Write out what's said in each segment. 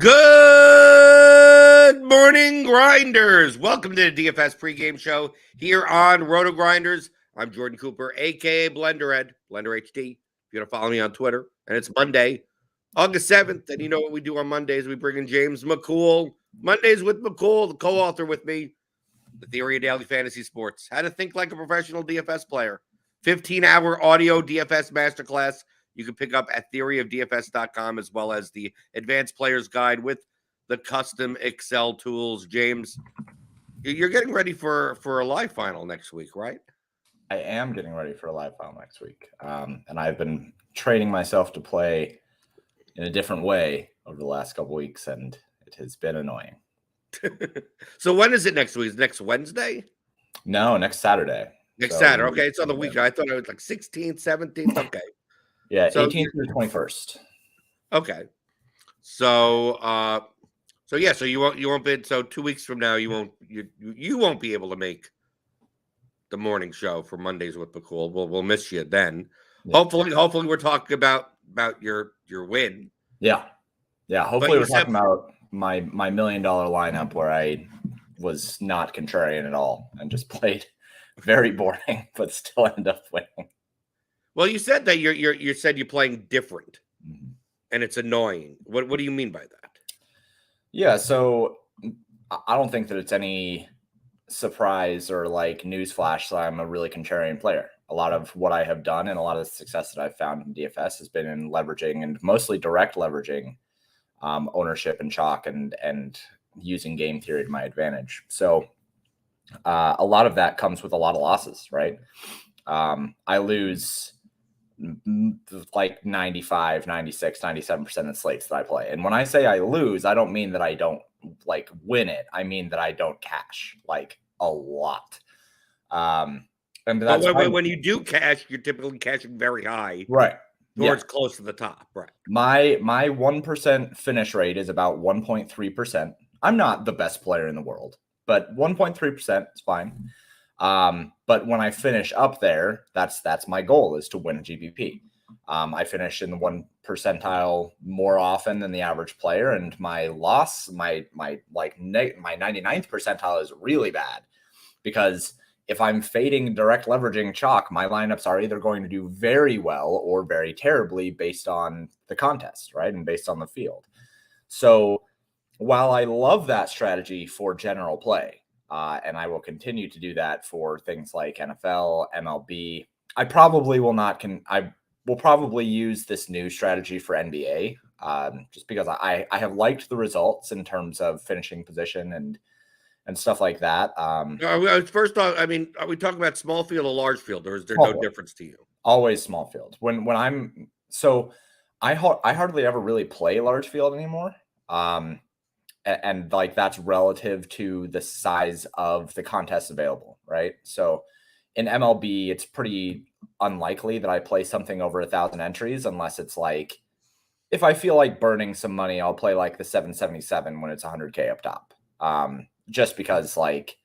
Good morning, Grinders. Welcome to the DFS pregame show here on RotoGrinders. I'm Jordan Cooper, a.k.a. Blenderhead, Blender HD. If you want to follow me on Twitter. And it's Monday, August 7th. And you know what we do on Mondays? We bring in James McCool. Mondays with McCool, the co-author with me, The Theory of Daily Fantasy Sports. How to think like a professional DFS player. 15-hour audio DFS masterclass. You can pick up at theoryofdfs.com, as well as the Advanced Player's Guide with the custom Excel tools. James, you're getting ready for a live final next week, right? I am getting ready for a live final next week. And I've been training myself to play in a different way over the last couple weeks, and it has been annoying. So when is it next week? Is it next Wednesday? No, next Saturday. Next Saturday. Okay, it's on the weekend. I thought it was like 16th, 17th. Okay. Yeah, so, 18th through 21st. Okay. So you won't be, so 2 weeks from now you won't be able to make the morning show for Mondays with McCool. We'll miss you then. Yeah. Hopefully we're talking about your win. Yeah. Hopefully we're talking about my $1 million lineup where I was not contrarian at all and just played very boring, but still ended up winning. Well, you said that you said you're playing different, and it's annoying. What do you mean by that? Yeah, so I don't think that it's any surprise or like newsflash that I'm a really contrarian player. A lot of what I have done and a lot of the success that I've found in DFS has been in leveraging, and mostly direct leveraging, ownership and chalk and using game theory to my advantage. So a lot of that comes with a lot of losses, right? I lose like 95, 96, 97% of slates that I play. And when I say I lose, I don't mean that I don't like win it. I mean that I don't cash like a lot. And that's when you do cash, you're typically cashing very high. Right. Towards close to the top. Right. My 1% finish rate is about 1.3%. I'm not the best player in the world, but 1.3% is fine. But when I finish up there, that's my goal, is to win a GPP. I finish in the 1 percentile more often than the average player, and my loss, my 99th percentile is really bad, because if I'm fading direct leveraging chalk, my lineups are either going to do very well or very terribly based on the contest, right? And based on the field. So while I love that strategy for general play, and I will continue to do that for things like NFL, MLB. I probably will not. I will probably use this new strategy for NBA, just because I have liked the results in terms of finishing position and stuff like that. First off, I mean, are we talking about small field or large field, or is there no difference to you? Always small field. When I'm I hardly ever really play large field anymore. And like that's relative to the size of the contests available, right? So in MLB, it's pretty unlikely that I play something over 1,000 entries, unless it's like, if I feel like burning some money, I'll play like the 777 when it's 100K up top. Just because like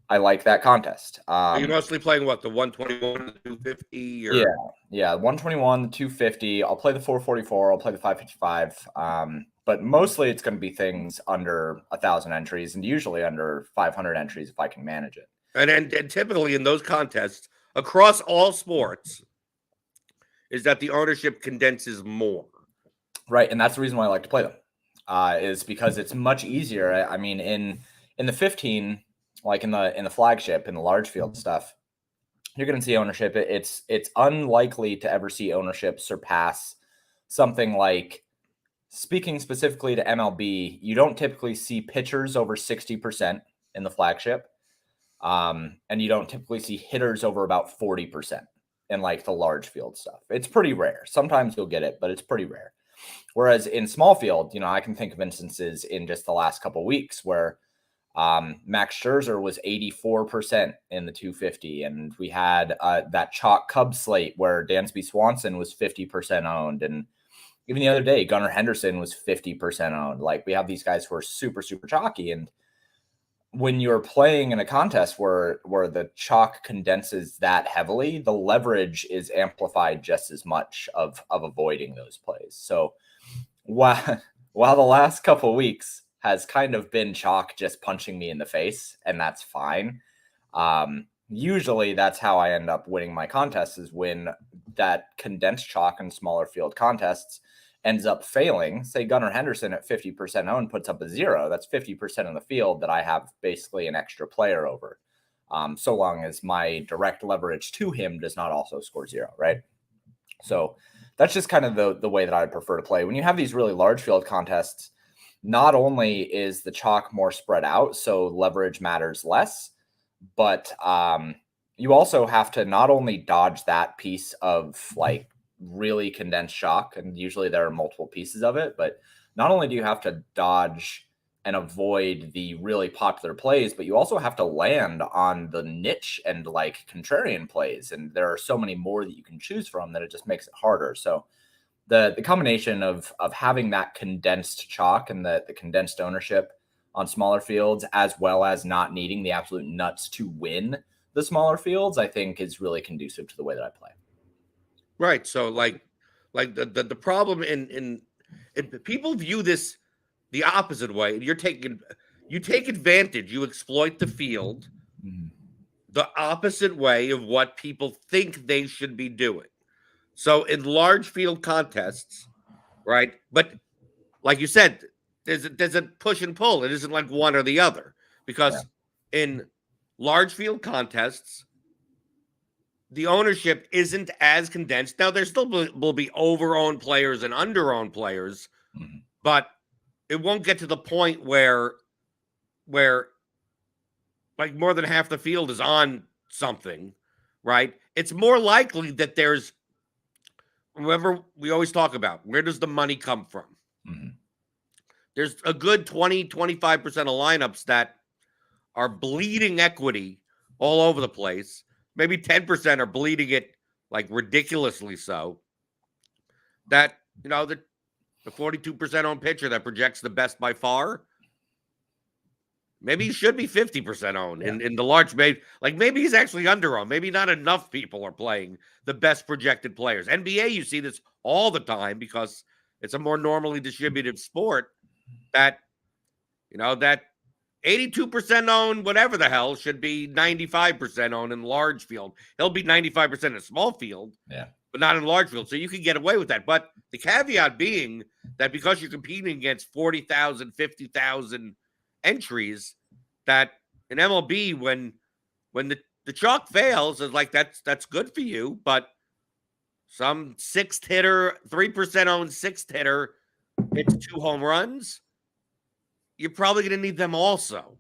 I like that contest. Are you mostly playing what, the 121, the 250? Or... Yeah, 121, the 250. I'll play the 444. I'll play the 555. But mostly it's going to be things under 1,000 entries, and usually under 500 entries if I can manage it. And typically in those contests across all sports is that the ownership condenses more. Right, and that's the reason why I like to play them. Is because it's much easier. I mean, in the 15, like in the flagship, in the large field stuff, you're going to see ownership. It's unlikely to ever see ownership surpass something like, speaking specifically to MLB, you don't typically see pitchers over 60% in the flagship. And you don't typically see hitters over about 40% in like the large field stuff. It's pretty rare. Sometimes you'll get it, but it's pretty rare. Whereas in small field, I can think of instances in just the last couple of weeks where Max Scherzer was 84% in the 250. And we had that chalk Cubs slate where Dansby Swanson was 50% owned. And even the other day, Gunnar Henderson was 50% owned. Like, we have these guys who are super, super chalky. And when you're playing in a contest where the chalk condenses that heavily, the leverage is amplified just as much of avoiding those plays. So while Well, the last couple of weeks has kind of been chalk just punching me in the face, and that's fine. Usually that's how I end up winning my contests, is when that condensed chalk in smaller field contests ends up failing. Say Gunnar Henderson at 50% owned puts up a 0. That's 50% of the field that I have basically an extra player over. So long as my direct leverage to him does not also score 0, right? So that's just kind of the way that I prefer to play. When you have these really large field contests, not only is the chalk more spread out, so leverage matters less, but you also have to not only dodge that piece of like really condensed chalk, and usually there are multiple pieces of it, but not only do you have to dodge and avoid the really popular plays, but you also have to land on the niche and like contrarian plays. And there are so many more that you can choose from that it just makes it harder. So the combination of having that condensed chalk and the condensed ownership on smaller fields, as well as not needing the absolute nuts to win the smaller fields, I think is really conducive to the way that I play. Right. So like the problem in people view this the opposite way. You take advantage, you exploit the field the opposite way of what people think they should be doing. So in large field contests, right? But like you said, there's a push and pull. It isn't like one or the other, because in large field contests, the ownership isn't as condensed. Now, there still will be over-owned players and under-owned players, but it won't get to the point where like more than half the field is on something, right? It's more likely that there's, remember, we always talk about, where does the money come from? There's a good 20, 25% of lineups that are bleeding equity all over the place. Maybe 10% are bleeding it like ridiculously so. That, you know, the 42% owned pitcher that projects the best by far, maybe he should be 50% owned in the large, maybe he's actually under owned. Maybe not enough people are playing the best projected players. NBA, you see this all the time because it's a more normally distributed sport, that, you know, that 82% owned, whatever the hell, should be 95% owned in large field. He'll be 95% in small field, but not in large field. So you can get away with that. But the caveat being that because you're competing against 40,000, 50,000 entries, that in MLB, when the chalk fails, is like that's good for you. But some sixth hitter, 3% owned sixth hitter hits 2 home runs, you're probably going to need them also.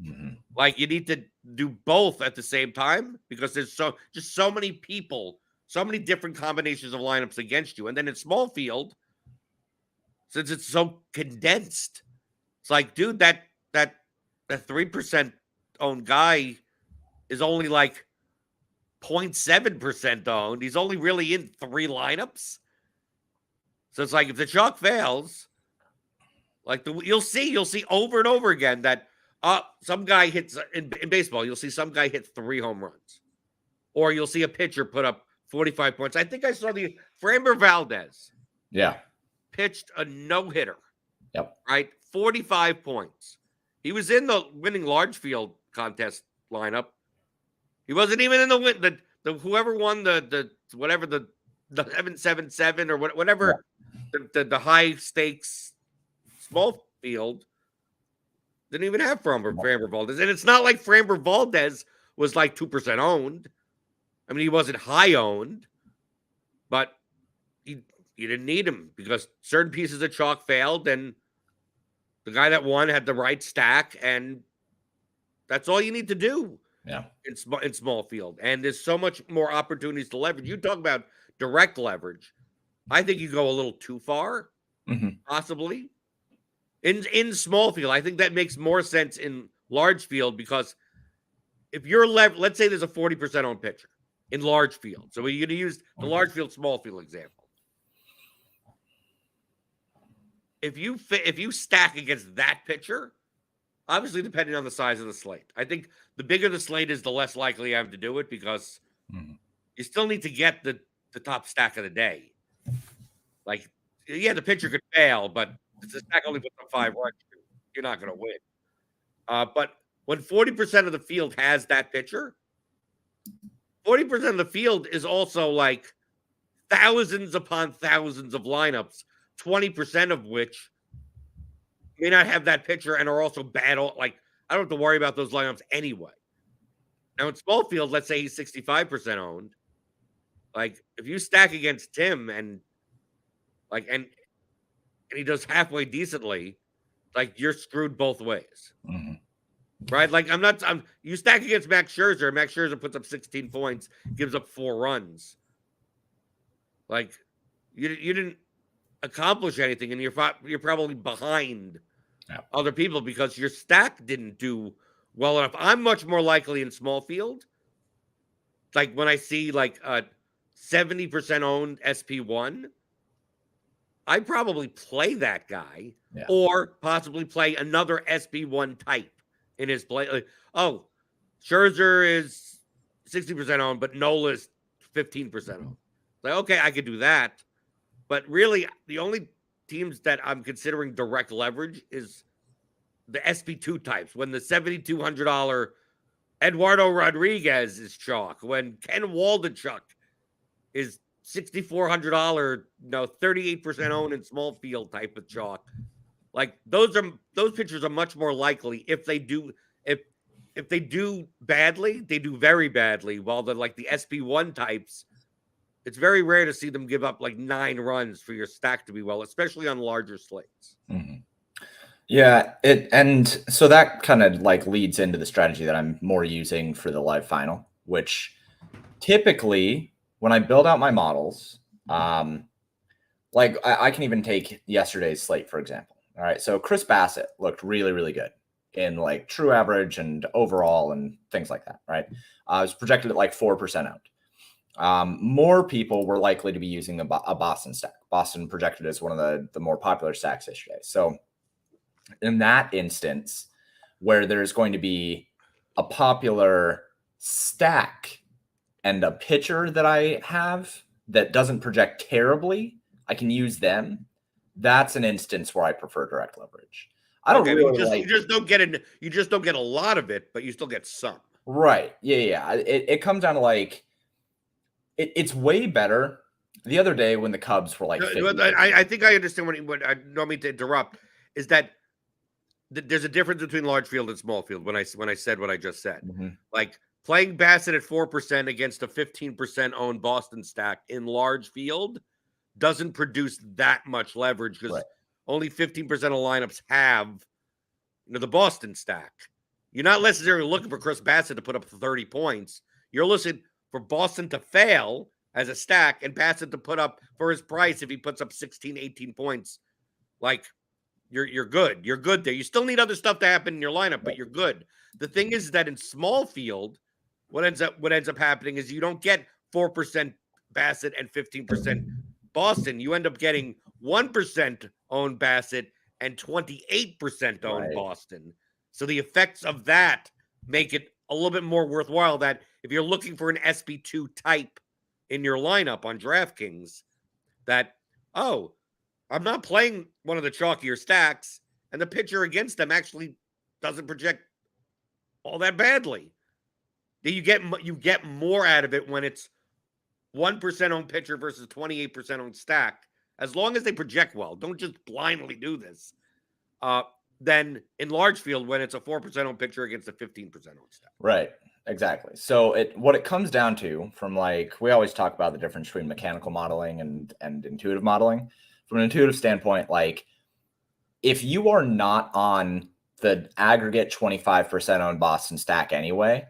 Like, you need to do both at the same time, because there's so many people, so many different combinations of lineups against you. And then in small field, since it's so condensed, it's like, dude, that 3% owned guy is only like 0.7% owned. He's only really in 3 lineups. So it's like, if the chalk fails, like you'll see over and over again that some guy hits in baseball. You'll see some guy hit 3 home runs, or you'll see a pitcher put up 45 points. I think I saw the Framber Valdez. Pitched a no-hitter. Right, 45 points. He was in the winning large field contest lineup. He wasn't even in the whoever won the whatever the 777 or whatever the high stakes small field, didn't even have Framber Valdez. And it's not like Framber Valdez was like 2% owned. I mean, he wasn't high owned, but you didn't need him because certain pieces of chalk failed, and the guy that won had the right stack, and that's all you need to do in small field. And there's so much more opportunities to leverage. You talk about direct leverage. I think you go a little too far, possibly. In small field, I think that makes more sense in large field, because if you're let's say there's a 40% owned pitcher in large field. So we're going to use the large field, small field example. If you stack against that pitcher, obviously depending on the size of the slate, I think the bigger the slate is, the less likely you have to do it, because you still need to get the top stack of the day. Like, yeah, the pitcher could fail, but Because the stack only puts up 5 runs, you're not going to win. But when 40% of the field has that pitcher, 40% of the field is also like thousands upon thousands of lineups, 20% of which may not have that pitcher and are also bad. Like, I don't have to worry about those lineups anyway. Now, in small field, let's say he's 65% owned. Like, if you stack against Tim and he does halfway decently, like, you're screwed both ways. Mm-hmm. Right? Like, you stack against Max Scherzer puts up 16 points, gives up 4 runs. Like, you didn't accomplish anything, and you're probably behind other people because your stack didn't do well enough. I'm much more likely in small field. Like, when I see like a 70% owned SP1, I probably play that guy or possibly play another SP1 type in his play. Like, oh, Scherzer is 60% owned, but Nola is 15% owned. Like, okay, I could do that. But really, the only teams that I'm considering direct leverage is the SP2 types. When the $7,200 Eduardo Rodriguez is chalk, when Ken Waldichuk is $6,400, 38% owned in small field type of chalk. Like, those pitchers are much more likely if they do badly, they do very badly. While the SP1 types, it's very rare to see them give up like 9 runs for your stack to be well, especially on larger slates. Mm-hmm. Yeah, and so that kind of like leads into the strategy that I'm more using for the live final, which typically when I build out my models, like I can even take yesterday's slate, for example. All right, so Chris Bassett looked really, really good in like true average and overall and things like that, right? I was projected at like 4% out. More people were likely to be using a Boston stack. Boston projected as one of the more popular stacks yesterday. So in that instance, where there's going to be a popular stack and a pitcher that I have that doesn't project terribly, I can use them. That's an instance where I prefer direct leverage. I don't really you just don't get a lot of it, but you still get some. Right. Yeah. It comes down to like it's way better. The other day when the Cubs were like, I think I understand what I don't mean to interrupt, is that there's a difference between large field and small field. When I said what I just said, like playing Bassett at 4% against a 15% owned Boston stack in large field doesn't produce that much leverage because only 15% of lineups have the Boston stack. You're not necessarily looking for Chris Bassett to put up 30 points. You're looking for Boston to fail as a stack and Bassett to put up for his price. If he puts up 16, 18 points, like you're good. You're good there. You still need other stuff to happen in your lineup, but you're good. The thing is that in small field, what ends up happening is you don't get 4% Bassett and 15% Boston. You end up getting 1% owned Bassett and 28% owned Boston. So the effects of that make it a little bit more worthwhile that if you're looking for an SP2 type in your lineup on DraftKings, that, oh, I'm not playing one of the chalkier stacks, and the pitcher against them actually doesn't project all that badly. You get more out of it when it's 1% owned pitcher versus 28% owned stack, as long as they project well. Don't just blindly do this. Then in large field, when it's a 4% owned pitcher against a 15% owned stack. Right. Exactly. So what it comes down to, from like, we always talk about the difference between mechanical modeling and intuitive modeling. From an intuitive standpoint, like if you are not on the aggregate 25% owned Boston stack anyway,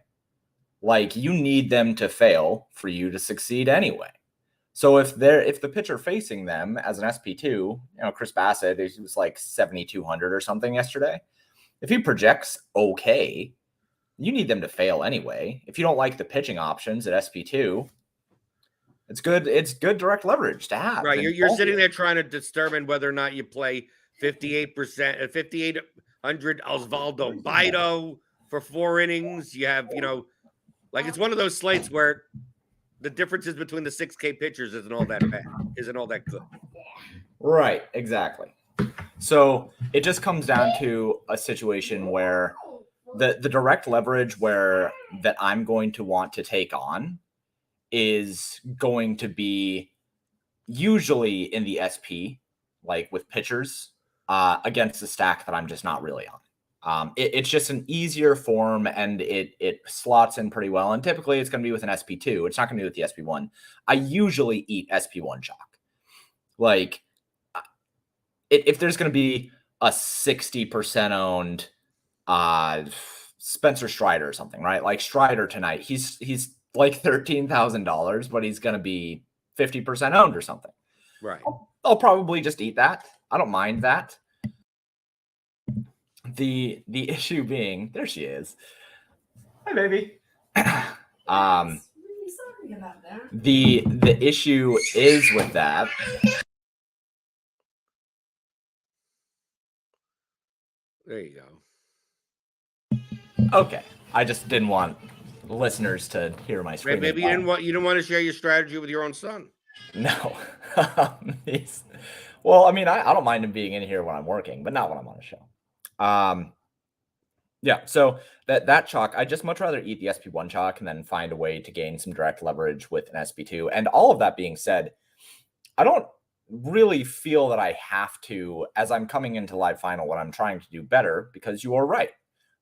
like you need them to fail for you to succeed anyway. So if the pitcher facing them as an SP2, Chris Bassett, he was like 7,200 or something yesterday. If he projects okay, you need them to fail anyway. If you don't like the pitching options at SP2, it's good. It's good direct leverage to have. Right. You're sitting there trying to determine whether or not you play 58% at 5,800 Osvaldo Bido for 4 innings. You have, like it's one of those slates where the differences between the 6K pitchers isn't all that bad, isn't all that good. Right. Exactly. So it just comes down to a situation where the direct leverage that I'm going to want to take on is going to be usually in the SP, like with pitchers, against the stack that I'm just not really on. It's just an easier form, and it slots in pretty well. And typically it's going to be with an SP2. It's not going to be with the SP1. I usually eat SP1 chalk. Like, if there's going to be a 60% owned Spencer Strider or something, right? Like Strider tonight, he's like $13,000, but he's going to be 50% owned or something. Right. I'll probably just eat that. I don't mind that. The issue being, there she is. Hi, baby. The issue is with that. There you go. Okay, I just didn't want listeners to hear my screaming. Maybe you didn't want to share your strategy with your own son. No. Well, I mean, I don't mind him being in here when I'm working, but not when I'm on a show. Yeah, so that chalk, I just much rather eat the SP1 chalk and then find a way to gain some direct leverage with an SP2. And all of that being said, I don't really feel that I have to, as I'm coming into live final, what I'm trying to do better, because you are right,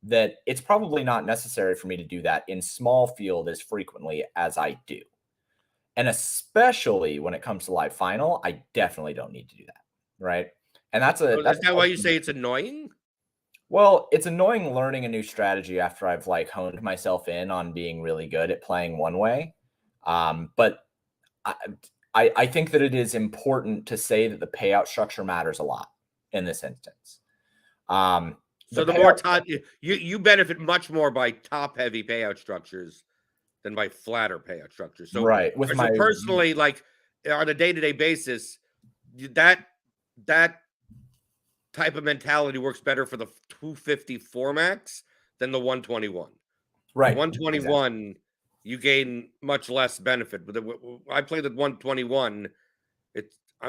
that it's probably not necessary for me to do that in small field as frequently as I do. And especially when it comes to live final, I definitely don't need to do that, right? And that's that why you say it's annoying? Well, it's annoying learning a new strategy after I've like honed myself in on being really good at playing one way. But I think that it is important to say that the payout structure matters a lot in this instance. So the more top, you benefit much more by top heavy payout structures than by flatter payout structures. So right, with so personally, like on a day-to-day basis, that type of mentality works better for the 254 max than the 121. Right, 121, exactly. You gain much less benefit. But I play the 121.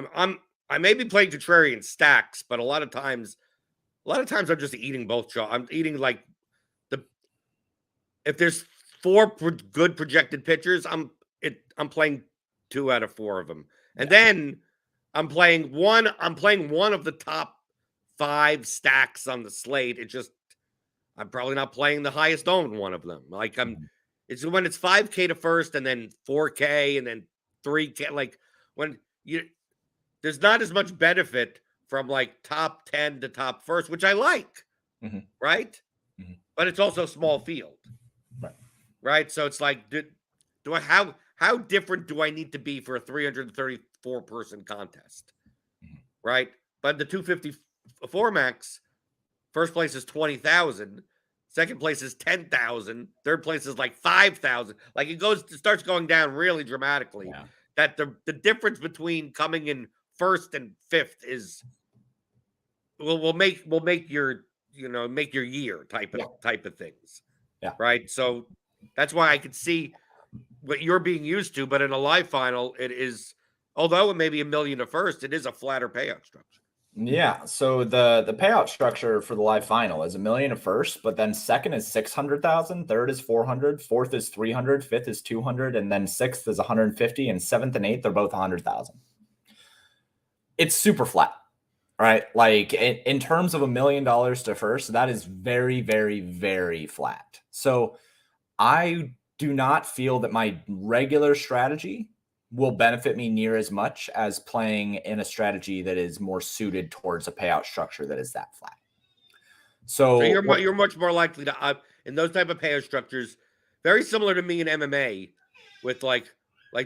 I may be playing contrarian stacks, but a lot of times I'm just eating both. I'm eating like if there's 4 good projected pitchers, I'm playing 2 out of 4 of them, and then I'm playing one of the top 5 stacks on the slate. I'm probably not playing the highest owned one of them. Like it's when it's 5K to first, and then 4K, and then 3K. Like when there's not as much benefit from like top 10 to top first, which I like, right? Mm-hmm. But it's also small field, right? So it's like, how different do I need to be for a 334 person contest, right? But the 254 max, first place is 20,000, second place is 10,000, third place is like 5,000. Like it starts going down really dramatically. Yeah. That the difference between coming in first and fifth is will make your make your year type of things. Yeah. Right. So that's why I could see what you're being used to, but in a live final, it is, although it may be $1 million to first, it is a flatter payout structure. Yeah. So the payout structure for the live final is $1 million to first, but then second is 600,000, third is 400, fourth is 300, fifth is 200, and then sixth is 150, and seventh and eighth are both 100,000. It's super flat, right? Like in terms of $1 million to first, that is very, very, very flat. So I do not feel that my regular strategy will benefit me near as much as playing in a strategy that is more suited towards a payout structure that is that flat. So you're much more likely to in those type of payout structures, very similar to me in MMA, with like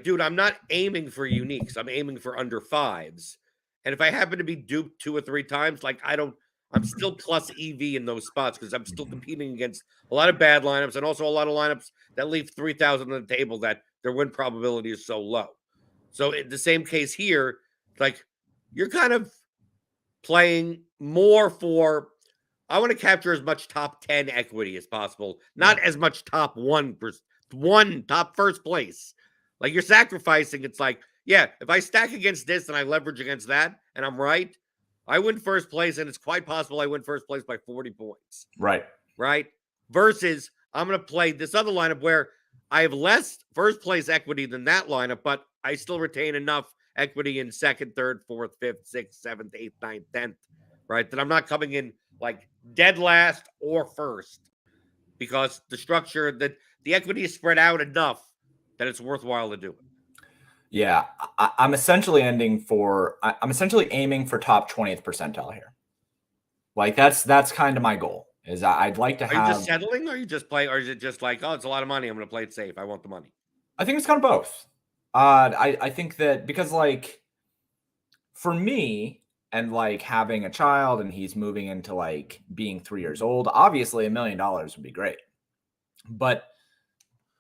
dude, I'm not aiming for uniques. I'm aiming for under 5s. And if I happen to be duped 2 or 3 times, like I'm still plus EV in those spots because I'm still competing against a lot of bad lineups and also a lot of lineups that leave 3,000 on the table that their win probability is so low. So in the same case here, like you're kind of playing more for, I want to capture as much top 10 equity as possible, not as much top top first place. Like you're sacrificing. It's like, yeah, if I stack against this and I leverage against that and I'm right, I win first place, and it's quite possible I win first place by 40 points. Right. Versus I'm going to play this other lineup where I have less first place equity than that lineup, but I still retain enough equity in second, third, fourth, fifth, sixth, seventh, eighth, ninth, 10th, right? That I'm not coming in like dead last or first, because the structure that the equity is spread out enough that it's worthwhile to do it. Yeah, I'm essentially aiming for top 20th percentile here. Like that's kind of my goal. Is I'd like to have. Are you just settling, or you just play, or is it just like, oh, it's a lot of money, I'm going to play it safe, I want the money? I think it's kind of both. I think that because like for me and like having a child and he's moving into like being 3 years old, obviously $1 million would be great, but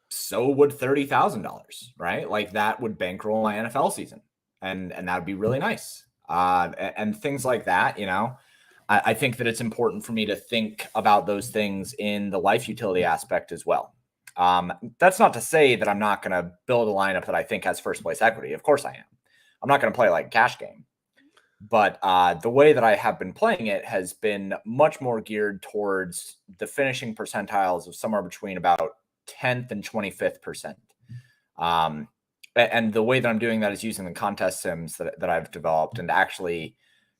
so would $30,000, right? Like that would bankroll my NFL season, and that would be really nice. And things like that, you know. I think that it's important for me to think about those things in the life utility aspect as well. That's not to say that I'm not going to build a lineup that I think has first place equity. Of course I am. I'm not going to play like a cash game. But the way that I have been playing it has been much more geared towards the finishing percentiles of somewhere between about 10th and 25th percent. And the way that I'm doing that is using the contest sims that I've developed and actually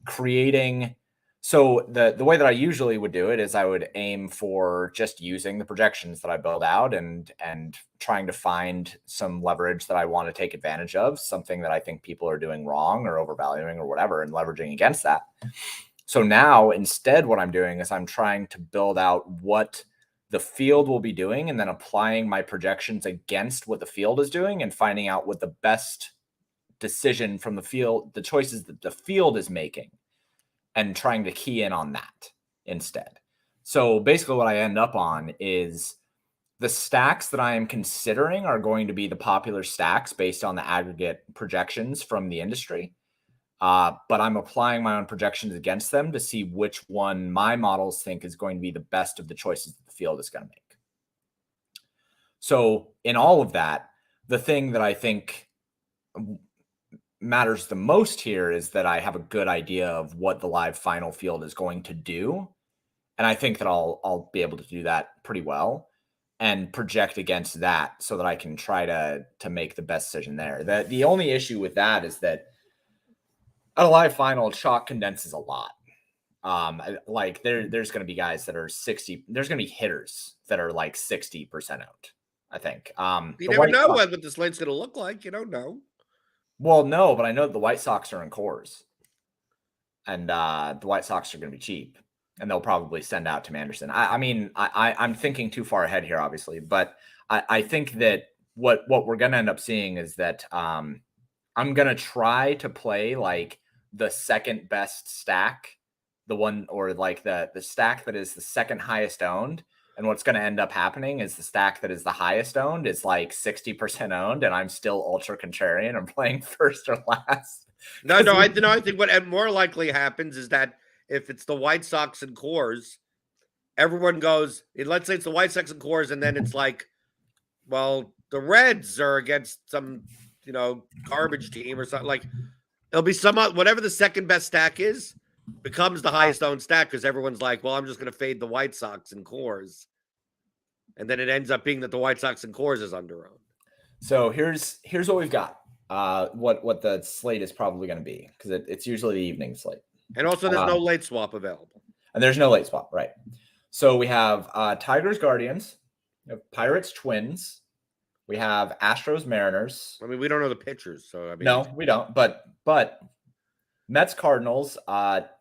creating. So the way that I usually would do it is I would aim for just using the projections that I build out and trying to find some leverage that I want to take advantage of, something that I think people are doing wrong or overvaluing or whatever, and leveraging against that. So now instead what I'm doing is I'm trying to build out what the field will be doing and then applying my projections against what the field is doing and finding out what the best decision from the field, the choices that the field is making, and trying to key in on that instead. So basically what I end up on is the stacks that I am considering are going to be the popular stacks based on the aggregate projections from the industry. But I'm applying my own projections against them to see which one my models think is going to be the best of the choices that the field is going to make. So in all of that, the thing that I think matters the most here is that I have a good idea of what the live final field is going to do. And I think that I'll be able to do that pretty well and project against that so that I can try to make the best decision there. The only issue with that is that at a live final, chalk condenses a lot. Like there's going to be guys that are 60. There's going to be hitters that are like 60% out, I think. You never know what the slate's going to look like. You don't know. Well, no, but I know that the White Sox are in cores, and the White Sox are going to be cheap, and they'll probably send out Tim Anderson. I'm thinking too far ahead here, obviously, but I think that what we're going to end up seeing is that I'm going to try to play like the second best stack, the one or like the stack that is the second highest owned. And what's going to end up happening is the stack that is the highest owned is like 60% owned, and I'm still ultra contrarian. I'm playing first or last. No, I think what more likely happens is that if it's the White Sox and cores, everyone goes, let's say it's the White Sox and cores, and then it's like, well, the Reds are against some, garbage team or something. Like, it'll be whatever the second best stack is, becomes the highest owned stack because everyone's like, well, I'm just going to fade the White Sox and cores. And then it ends up being that the White Sox and cores is under owned. So here's what we've got. What the slate is probably going to be, because it's usually the evening slate. And also there's no late swap available. And there's no late swap, right? So we have Tigers Guardians, we have Pirates Twins, we have Astros Mariners. I mean, we don't know the pitchers, so no, we don't. But Mets Cardinals,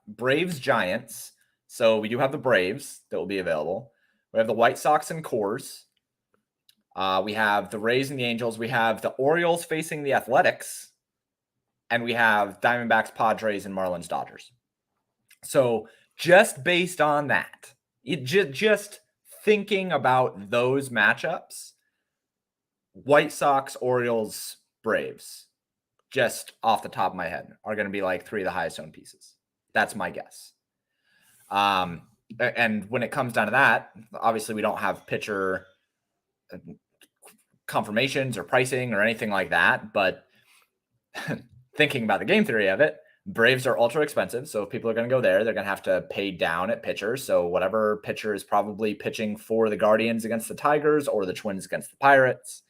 Braves Giants. So we do have the Braves that will be available. We have the White Sox and cores. We have the Rays and the Angels. We have the Orioles facing the Athletics. And we have Diamondbacks, Padres, and Marlins, Dodgers. So just based on that, just thinking about those matchups, White Sox, Orioles, Braves, just off the top of my head, are going to be like three of the highest owned pieces. That's my guess. And when it comes down to that, obviously we don't have pitcher confirmations or pricing or anything like that. But thinking about the game theory of it, Braves are ultra expensive, so if people are going to go there, they're going to have to pay down at pitcher. So whatever pitcher is probably pitching for the Guardians against the Tigers or the Twins against the Pirates.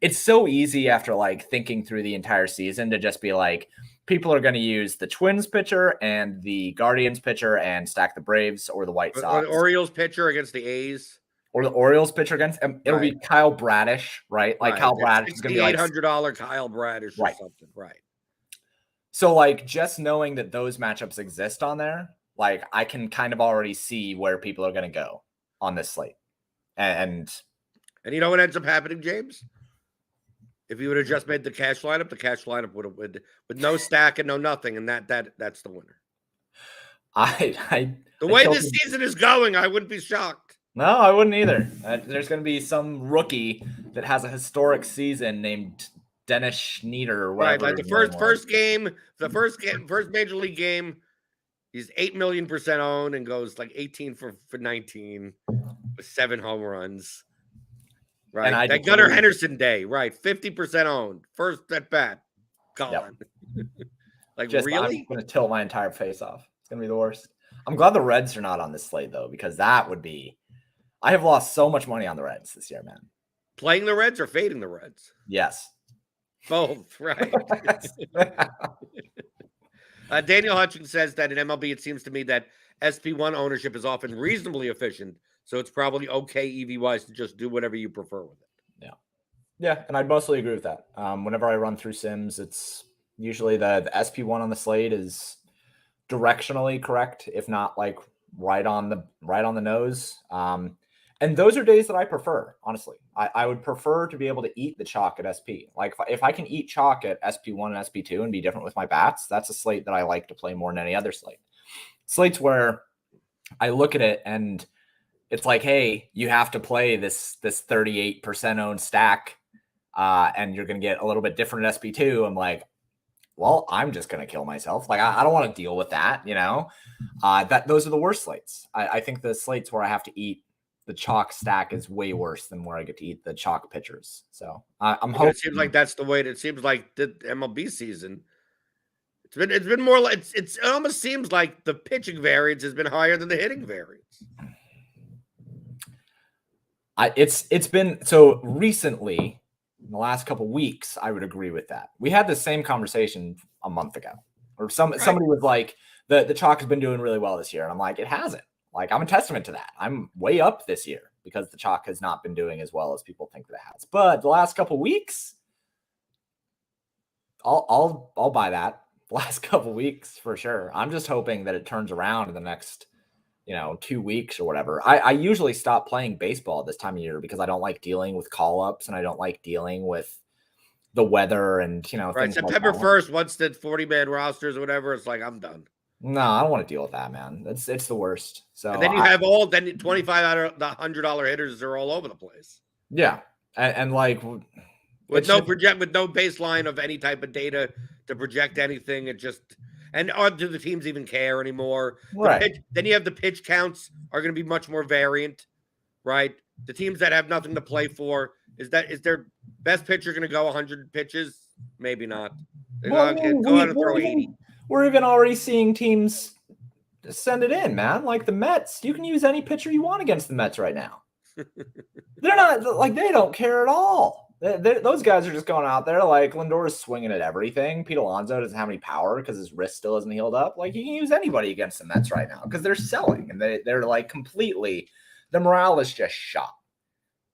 It's so easy after like thinking through the entire season to just be like, people are going to use the Twins pitcher and the Guardians pitcher and stack the Braves or the White Sox. Or the Orioles pitcher against the A's. Or the Orioles pitcher against, it'll be Kyle Bradish, right? Like Kyle Bradish is going to be like $6,800 Kyle Bradish or something, right? So like just knowing that those matchups exist on there, like I can kind of already see where people are going to go on this slate. And you know what ends up happening, James? If you would have just made the cash lineup would have with no stack and no nothing, and that's the winner. The way this season is going, I wouldn't be shocked. No, I wouldn't either. There's going to be some rookie that has a historic season named Dennis Schneider or whatever. Right, like the first major league game, he's 8 million % owned and goes like 18 for 19 with 7 home runs. Right, and that Gunnar Henderson day, right? 50% owned, first at bat, gone. Yep. Like really? I'm going to tilt my entire face off. It's going to be the worst. I'm glad the Reds are not on this slate though, because that would be. I have lost so much money on the Reds this year, man. Playing the Reds or fading the Reds? Yes. Both, right. Daniel Hutchins says that in MLB, it seems to me that SP1 ownership is often reasonably efficient, so it's probably okay EV-wise to just do whatever you prefer with it. Yeah. Yeah, and I'd mostly agree with that. Whenever I run through sims, it's usually the SP1 on the slate is directionally correct, if not like right on the nose. And those are days that I prefer, honestly. I would prefer to be able to eat the chalk at SP. Like if I can eat chalk at SP1 and SP2 and be different with my bats, that's a slate that I like to play more than any other slate. Slates where I look at it and it's like, hey, you have to play this 38% owned stack and you're going to get a little bit different at SP2. I'm like, well, I'm just going to kill myself. Like, I don't want to deal with that, you know? Those are the worst slates. I think the slates where I have to eat the chalk stack is way worse than where I get to eat the chalk pitchers. So I'm hoping. It seems like that's the way. It seems like the MLB season. It's been more like it almost seems like the pitching variance has been higher than the hitting variance. It's been so recently in the last couple of weeks. I would agree with that. We had the same conversation a month ago, or somebody was like, the chalk has been doing really well this year, and I'm like, it hasn't. Like, I'm a testament to that. I'm way up this year because the chalk has not been doing as well as people think that it has. But the last couple weeks, I'll buy that. The last couple weeks for sure. I'm just hoping that it turns around in the next, 2 weeks or whatever. I usually stop playing baseball this time of year because I don't like dealing with call-ups and I don't like dealing with the weather and, right. September 1st, once the 40-man rosters or whatever, it's like, I'm done. No, I don't want to deal with that, man. It's the worst. So and then you have 25 out of the $100 hitters are all over the place. Yeah, and like with no baseline of any type of data to project anything. It just do the teams even care anymore? Right. Then you have the pitch counts are going to be much more variant, right? The teams that have nothing to play for is their best pitcher going to go 100 pitches? Maybe not. Go out and throw 80. We're even already seeing teams send it in, man. Like the Mets, you can use any pitcher you want against the Mets right now. They're not like they don't care at all. Those guys are just going out there like Lindor is swinging at everything. Pete Alonso doesn't have any power because his wrist still isn't healed up. Like you can use anybody against the Mets right now because they're selling and they're like completely. The morale is just shot.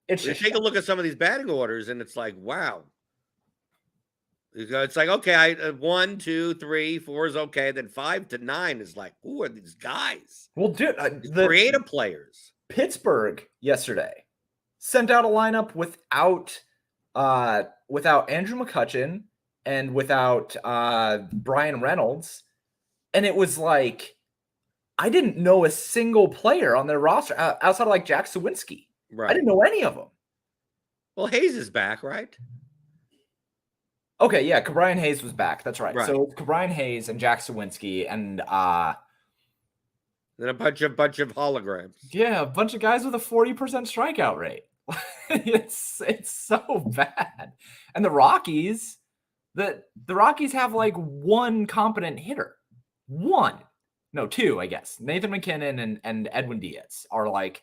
Take a look at some of these batting orders and it's like, wow. It's like, okay, 1, 2, 3, 4 is okay. Then 5 to 9 is like, who are these guys? Well, dude, the creative players. Pittsburgh yesterday sent out a lineup without Andrew McCutchen and without Brian Reynolds, and it was like I didn't know a single player on their roster outside of like Jack Sawinski. Right. I didn't know any of them. Well, Hayes is back, right? Okay, yeah, Cabrian Hayes was back. That's right. So Cabrian Hayes and Jack Sawinski and then a bunch of holograms. Yeah, a bunch of guys with a 40% strikeout rate. it's so bad. And the Rockies have like one competent hitter. two, I guess. Nathan McKinnon and Edwin Diaz are like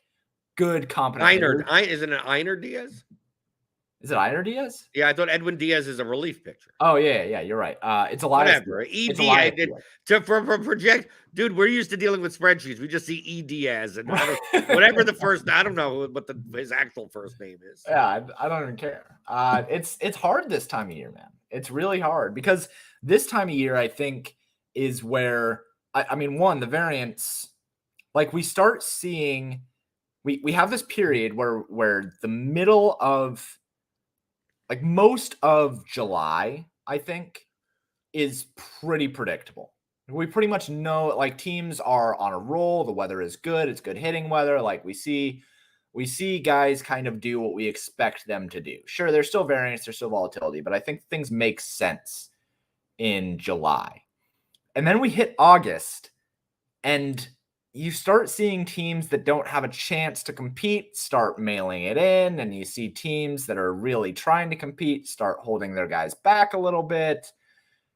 good, competent. Isn't it Einer Diaz? Is it Einer Diaz? Yeah, I thought Edwin Diaz is a relief pitcher. Oh, yeah, you're right. It's Elias. Whatever. For project, dude, we're used to dealing with spreadsheets. We just see E Diaz and whatever the first, I don't know what his actual first name is. Yeah, I don't even care. It's hard this time of year, man. It's really hard because this time of year, I think, is where, I mean, one, the variance, like we start seeing, we have this period where the middle of, like most of July, I think, is pretty predictable. We pretty much know, like, teams are on a roll. The weather is good. It's good hitting weather. Like we see guys kind of do what we expect them to do. Sure, there's still variance, there's still volatility, but I think things make sense in July. And then we hit August, and you start seeing teams that don't have a chance to compete start mailing it in, and you see teams that are really trying to compete start holding their guys back a little bit.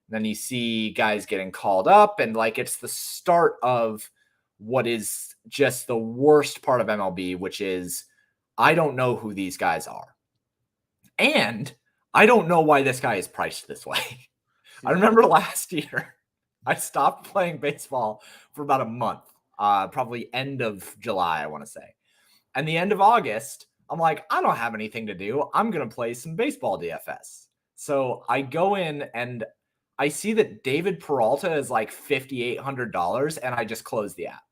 Then you see guys getting called up, and like it's the start of what is just the worst part of MLB, which is I don't know who these guys are. And I don't know why this guy is priced this way. I remember last year, I stopped playing baseball for about a month, probably end of July, I want to say. And the end of August, I'm like, I don't have anything to do. I'm going to play some baseball DFS. So I go in and I see that David Peralta is like $5,800, and I just close the app.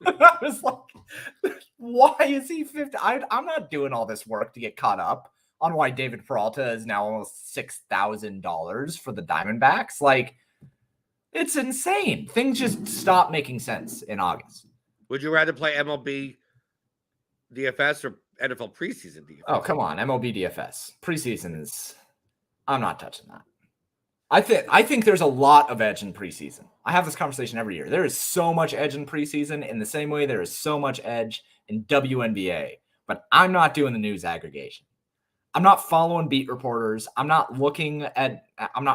I was like, why is he 50? I'm not doing all this work to get caught up on why David Peralta is now almost $6,000 for the Diamondbacks. Like, it's insane. Things just stop making sense in August. Would you rather play MLB DFS or NFL preseason DFS? Oh, come on. MLB DFS. Preseason is, I'm not touching that. I think there's a lot of edge in preseason. I have this conversation every year. There is so much edge in preseason in the same way there is so much edge in WNBA, but I'm not doing the news aggregation. I'm not following beat reporters. I'm not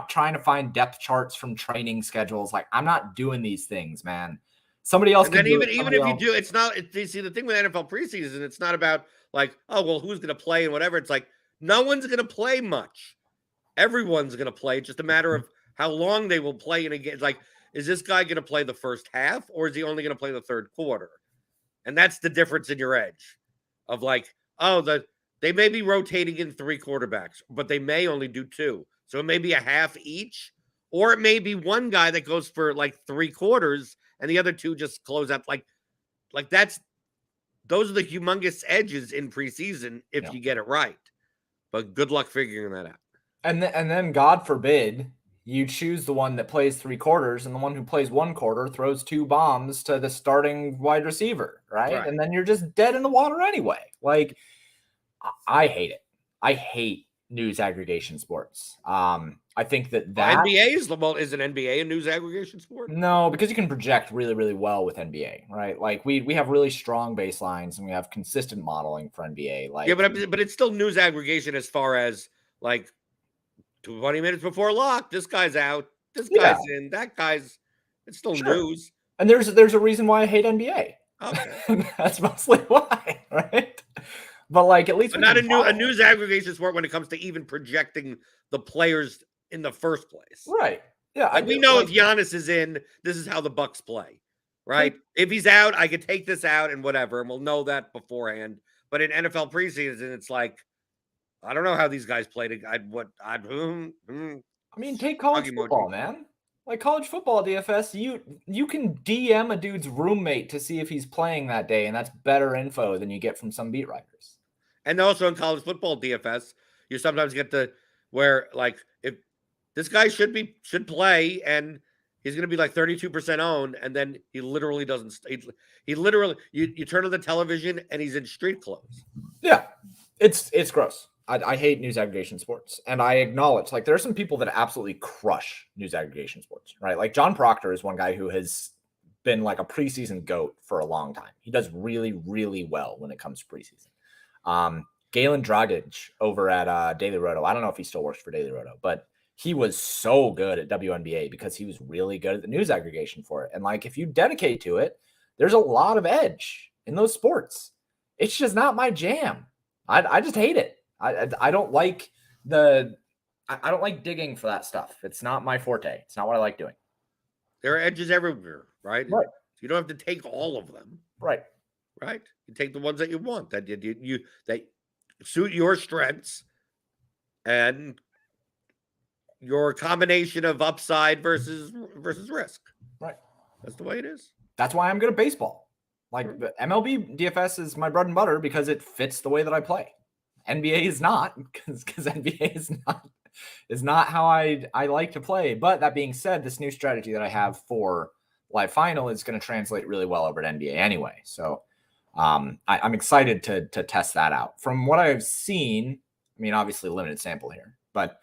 trying to find depth charts from training schedules. Like, I'm not doing these things, man. Somebody else can do it. Even if you do, it's not, you see, the thing with NFL preseason, it's not about like, oh, well, who's going to play and whatever. It's like, no one's going to play much. Everyone's going to play. It's just a matter of how long they will play in a game. Like, is this guy going to play the first half, or is he only going to play the third quarter? And that's the difference in your edge of like, oh, they may be rotating in 3 quarterbacks, but they may only do 2. So it may be a half each, or it may be one guy that goes for like 3 quarters and the other 2 just close up. Like those are the humongous edges in preseason if you get it right. But good luck figuring that out. And then, God forbid, you choose the one that plays 3 quarters, and the one who plays 1 quarter throws 2 bombs to the starting wide receiver, right? And then you're just dead in the water anyway. Like, I hate it. I hate news aggregation sports. I think that NBA is an NBA a news aggregation sport? No, because you can project really, really well with NBA, right? Like we have really strong baselines and we have consistent modeling for NBA. Like, yeah, but it's still news aggregation as far as like 20 minutes before lock, this guy's out, this guy's in, that guy's. It's still news. And there's a reason why I hate NBA. Okay, that's mostly why, right? But like, at least, but not a news aggregation sport when it comes to even projecting the players in the first place, right? Yeah, like we know if Giannis is in, this is how the Bucks play, right? If he's out, I could take this out and whatever, and we'll know that beforehand. But in NFL preseason, it's like, I don't know how these guys played. I mean, take college football, man. Like college football DFS, you can DM a dude's roommate to see if he's playing that day, and that's better info than you get from some beat writers. And also in college football DFS, you sometimes get where like if this guy should play and he's going to be like 32% owned, and then he literally doesn't. He literally you turn on the television and he's in street clothes. Yeah, it's gross. I hate news aggregation sports, and I acknowledge like there are some people that absolutely crush news aggregation sports, right? Like John Proctor is one guy who has been like a preseason GOAT for a long time. He does really, really well when it comes to preseason. Galen Dragic over at Daily Roto. I don't know if he still works for Daily Roto, but he was so good at WNBA because he was really good at the news aggregation for it. And like, if you dedicate to it, there's a lot of edge in those sports. It's just not my jam. I just hate it. I don't like I don't like digging for that stuff. It's not my forte. It's not what I like doing. There are edges everywhere, right? Right. You don't have to take all of them. Right. Right. You take the ones that you want, that you that suit your strengths and your combination of upside versus risk. Right. That's the way it is. That's why I'm good at baseball. Like MLB DFS is my bread and butter because it fits the way that I play. NBA is not, because NBA is not how I like to play. But that being said, this new strategy that I have for live final is going to translate really well over at NBA anyway. So I'm excited to test that out. From what I've seen, I mean, obviously limited sample here, but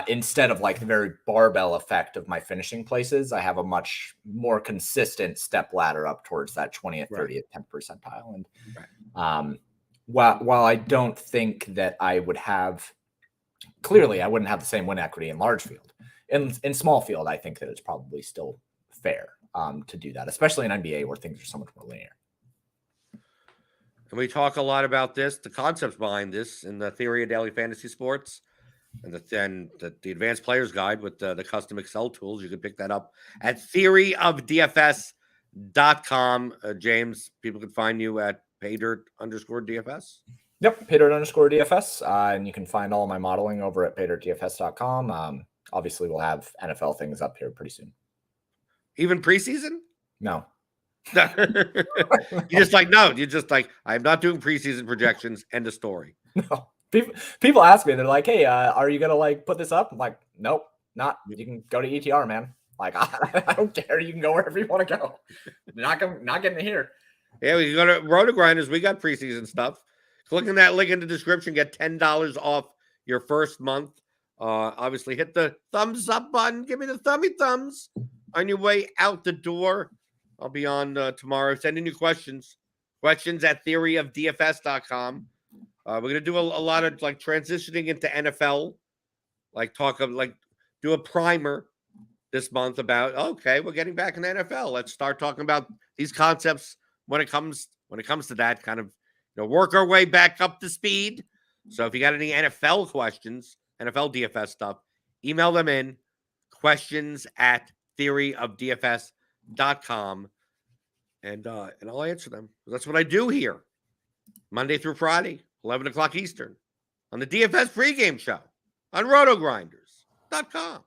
instead of like the very barbell effect of my finishing places, I have a much more consistent step ladder up towards that 20th, 30th, 10th percentile. And while I don't think that I would have, clearly I wouldn't have the same win equity in large field. In small field, I think that it's probably still fair to do that, especially in NBA where things are so much more linear. And we talk a lot about this, the concepts behind this in the Theory of Daily Fantasy Sports. And the Advanced Players Guide with the custom Excel tools. You can pick that up at theoryofdfs.com. James, people can find you at paydirt_DFS. Yep, paydirt_DFS. And you can find all my modeling over at paydirtdfs.com. Obviously, we'll have NFL things up here pretty soon. Even preseason? No. You're just like, I'm not doing preseason projections. End of story. No. People ask me, they're like, hey, are you going to like put this up? I'm like, nope, not. You can go to ETR, man. Like, I don't care. You can go wherever you want to go. Not getting to here. Yeah, we can go to RotoGrinders. We got preseason stuff. Click on that link in the description. Get $10 off your first month. Obviously, hit the thumbs up button. Give me the thumbs on your way out the door. I'll be on tomorrow. Send in your questions. Questions at theoryofdfs.com. We're going to do a lot of like transitioning into NFL, do a primer this month about, okay, we're getting back in the NFL. Let's start talking about these concepts when it comes to that kind of, work our way back up to speed. So if you got any NFL questions, NFL DFS stuff, email them in, questions at theoryofdfs.com, and I'll answer them. That's what I do here, Monday through Friday. 11 o'clock Eastern on the DFS pregame show on RotoGrinders.com.